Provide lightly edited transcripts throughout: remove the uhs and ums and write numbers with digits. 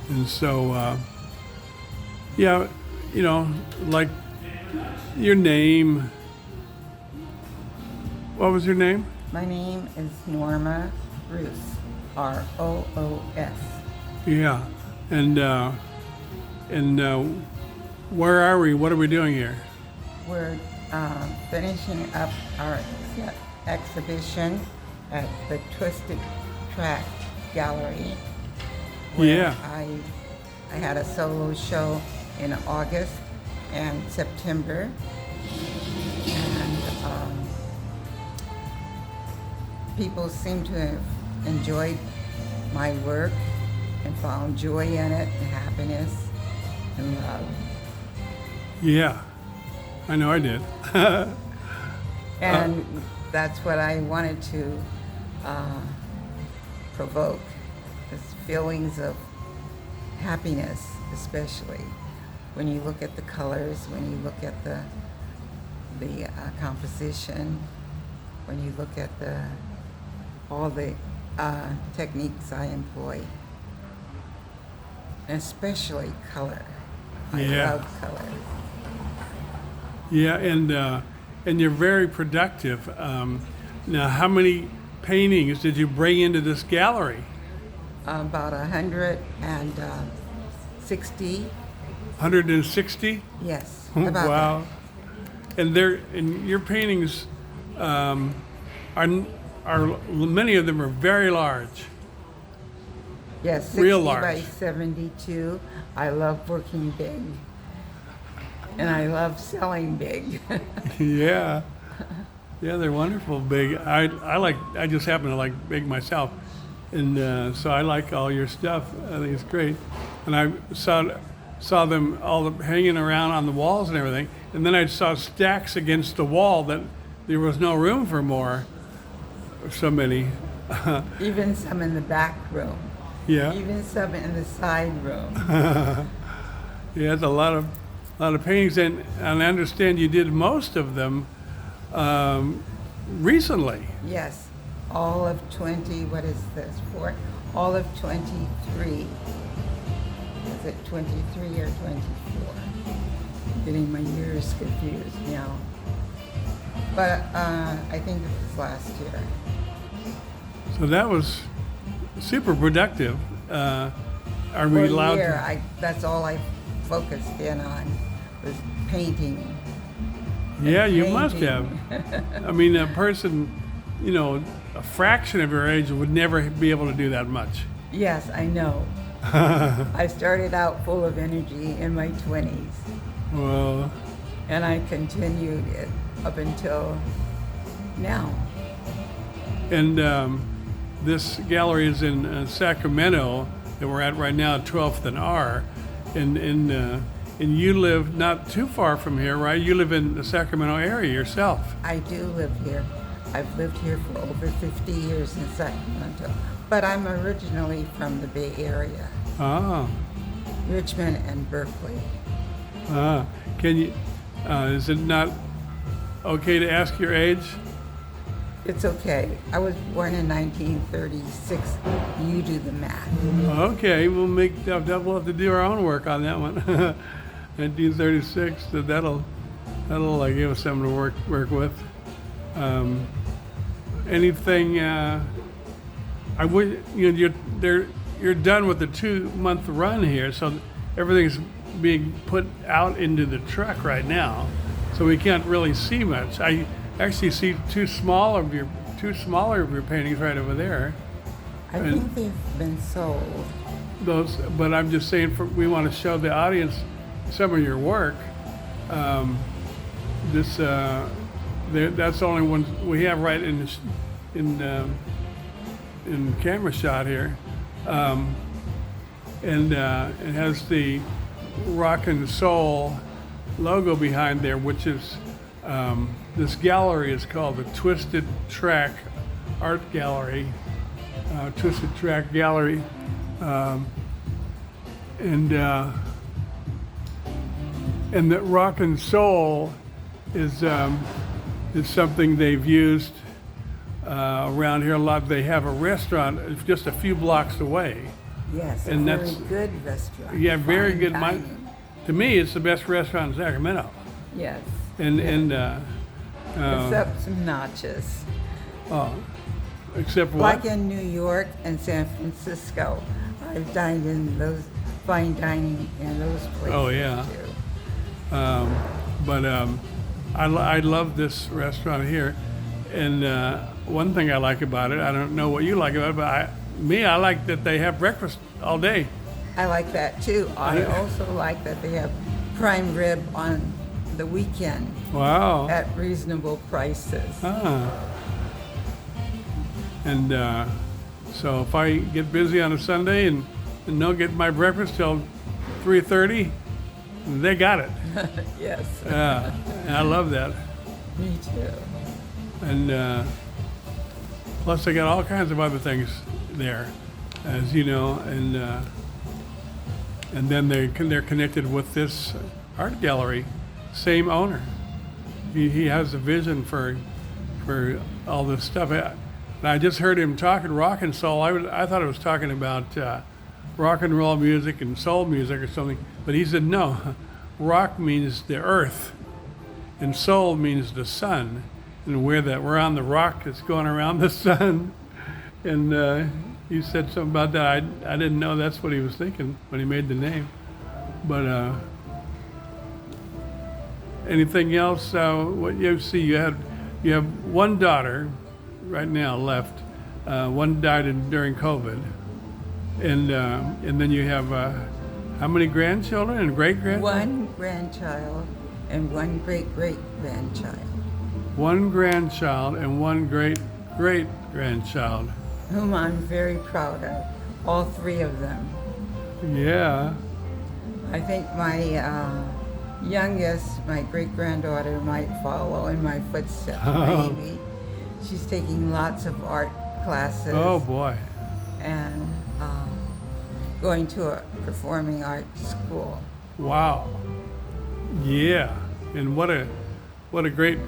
And so, yeah, like your name. What was your name? My name is Norma Roos, Roos. Yeah, and where are we? What are we doing here? We're finishing up our exhibition at the Twisted Track Gallery. Where Yeah. I had a solo show in August and September, and people seem to have enjoyed my work and found joy in it and happiness and love. Yeah, I know I did. And that's what I wanted to provoke, is feelings of happiness, especially when you look at the colors, when you look at the composition, when you look at all the techniques I employ, and especially color. I Yeah. love color. Yeah, and you're very productive. Now, how many paintings did you bring into this gallery? About 160. 160? Yes, about Wow. And your paintings are many of them are very large. that. Yes, 60 Real by large. 72. I love working big, and I love selling big. Yeah. Yeah, they're wonderful, big. I just happen to like big myself, and so I like all your stuff. I think it's great, and I saw them all hanging around on the walls and everything, and then I saw stacks against the wall that there was no room for more. So many. Even some in the back room. Yeah. Even some in the side room. Yeah, it's a lot of paintings, and I understand you did most of them recently. Yes, all of 20. What is this for? All of 23. Is it 23 or 24? Getting my years confused now. But I think it was last year. So that was super productive. Are we For a allowed year, to? that's all I focused in on was painting. Yeah, you must have. Painting. I mean, a person, a fraction of your age would never be able to do that much. Yes, I know. I started out full of energy in my 20s, Well, and I continued it up until now. and this gallery is in Sacramento that we're at right now, 12th and R, and you live not too far from here, right? You live in the Sacramento area yourself. I do live here. I've lived here for over 50 years in Sacramento, but I'm originally from the Bay Area, Ah, Richmond and Berkeley. can you? Is it not okay to ask your age? It's okay. I was born in 1936. You do the math. Okay, we'll have to do our own work on that one. 1936. So that'll give us something to work with. Anything? I would. You're done with the 2-month run here, so everything's being put out into the truck right now, so we can't really see much. I actually see two smaller of your paintings right over there. I think they've been sold. Those, but I'm just saying, we want to show the audience some of your work. That's the only one we have right in camera shot here, and it has the rock and soul logo behind there, which is this gallery is called the Twisted Track Art Gallery. Twisted Track Gallery, and that rock and soul is something they've used around here a lot. They have a restaurant just a few blocks away Yes, And a that's- very good restaurant. Yeah, very fine good. dining. To me, it's the best restaurant in Sacramento. Yes. And yes. Except some nachos. Except for Like what? in New York and San Francisco. I've dined in those fine dining in those places Oh, yeah. too. I love this restaurant here. And one thing I like about it, I don't know what you like about it, but I like that they have breakfast all day. I like that too. I also like that they have prime rib on the weekend Wow. at reasonable prices. Ah. And so if I get busy on a Sunday and don't get my breakfast till 3:30, they got it. Yes, And I love that. me too. And plus they got all kinds of other things there, as you know, and then they're connected with this art gallery, same owner. He has a vision for all this stuff. And I just heard him talking rock and soul. I thought it was talking about rock and roll music and soul music or something, but he said no. Rock means the earth, and soul means the sun, and we're on the rock that's going around the sun. And he said something about that. I didn't know that's what he was thinking when he made the name. But anything else? What you see? You have one daughter right now left. One died during COVID, and then you have how many grandchildren and great grandchildren? One grandchild and one great-great-grandchild, One grandchild and one great grandchild. whom I'm very proud of, all three of them. Yeah. I think my youngest, my great-granddaughter, might follow in my footsteps, maybe. She's taking lots of art classes. Oh boy. And going to a performing arts school. Wow. Yeah. And what a great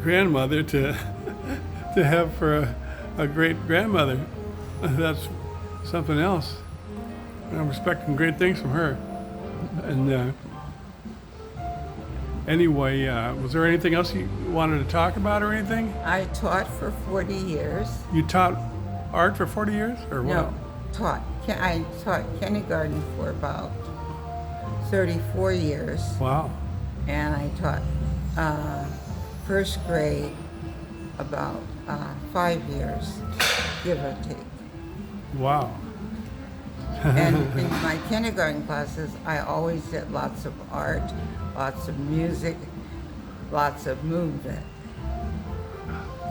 grandmother to to have for a great grandmother. That's something else. I'm expecting great things from her. And anyway, was there anything else you wanted to talk about or anything? I taught for 40 years. You taught art for 40 years or what? No, taught. I taught kindergarten for about 34 years. Wow. And I taught first grade about 5 years, give or take. Wow. And in my kindergarten classes, I always did lots of art, lots of music, lots of movement.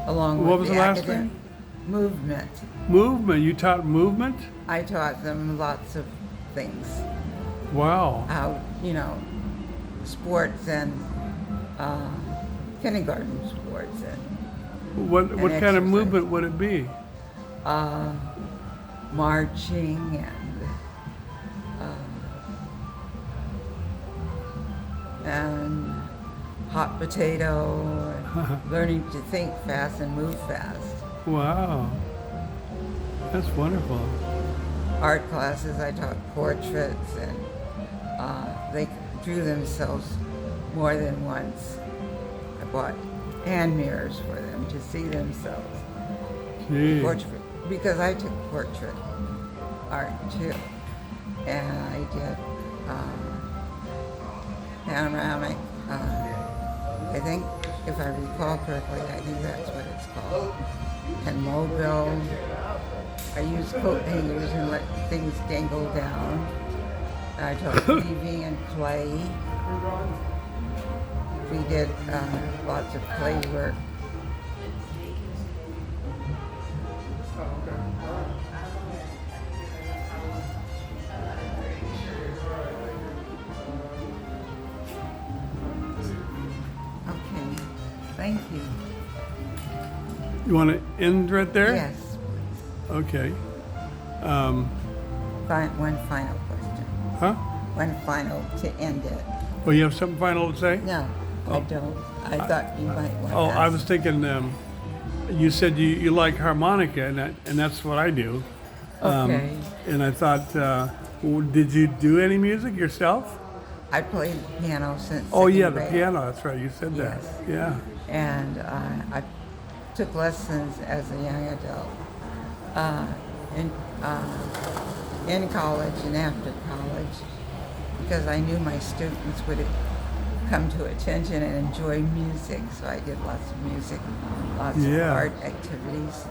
Along What with was the last academic thing? movement. Movement. You taught movement? I taught them lots of things. Wow. How, sports and kindergarten sports What kind of exercise. movement would it be? and marching and hot potato, and learning to think fast and move fast. Wow. That's wonderful. Art classes, I taught portraits, and they drew themselves more than once. I bought hand mirrors for them to see themselves. Gee. Portrait, because I took portrait art too, and I did panoramic. I think, if I recall correctly, I think that's what it's called. And mobile. I used coat hangers and let things dangle down. I taught weaving and clay. We did lots of clay work. Okay, thank you. You want to end right there? Yes, Okay. one final question. Huh? One final to end it. Well, you have something final to say? No, I don't. I thought you might want to Oh, I ask. was thinking. You said you like harmonica, and that's what I do. Okay. And I thought, did you do any music yourself? I played piano since Oh yeah, second the grade. piano. That's right. You said Yes. that. Yeah. And I took lessons as a young adult uh, in, in college and after college because I knew my students would come to attention and enjoy music. So I did lots of music, lots of Yeah. art activities,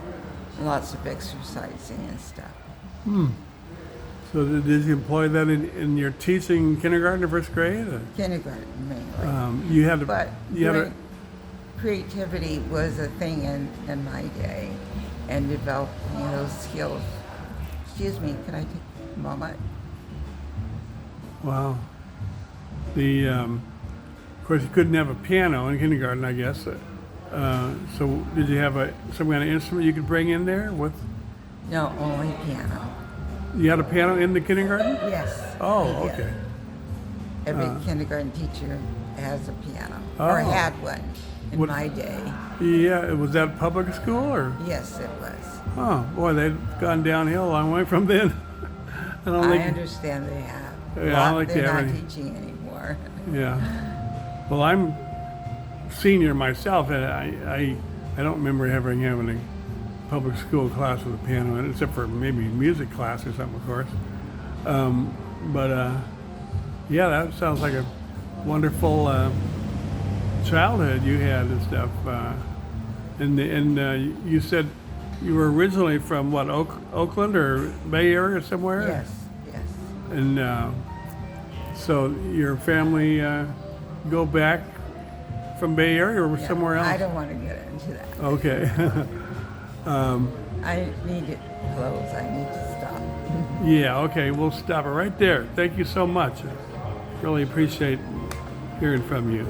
lots of exercising and stuff. So did you employ that in your teaching kindergarten or first grade? Or, Kindergarten mainly. you had to. But You had to. creativity was a thing in my day and developing those skills. Excuse me, can I take a moment? Wow. Of course, you couldn't have a piano in kindergarten, I guess. So did you have some kind of instrument you could bring in there with? No, only piano. You had a piano in the kindergarten? Yes. Oh, we did. okay. Every kindergarten teacher has a piano, Oh. or had one in What- my day. Yeah, was that public school or? Yes, it was. Oh, boy, they'd gone downhill a long way from then. I don't I think. understand they have. Yeah, I like they're to have not any- teaching anymore. Yeah. Well, I'm senior myself, and I don't remember ever having a public school class with a piano in it, except for maybe music class or something, of course. Yeah, that sounds like a wonderful childhood you had and stuff. And you said you were originally from what, Oakland or Bay Area or somewhere? Yes, yes. And so your family go back from Bay Area or Yeah, somewhere else? I don't want to get into that. Okay. I need to close. I need to stop. Yeah, okay, we'll stop it right there. Thank you so much. Really appreciate hearing from you.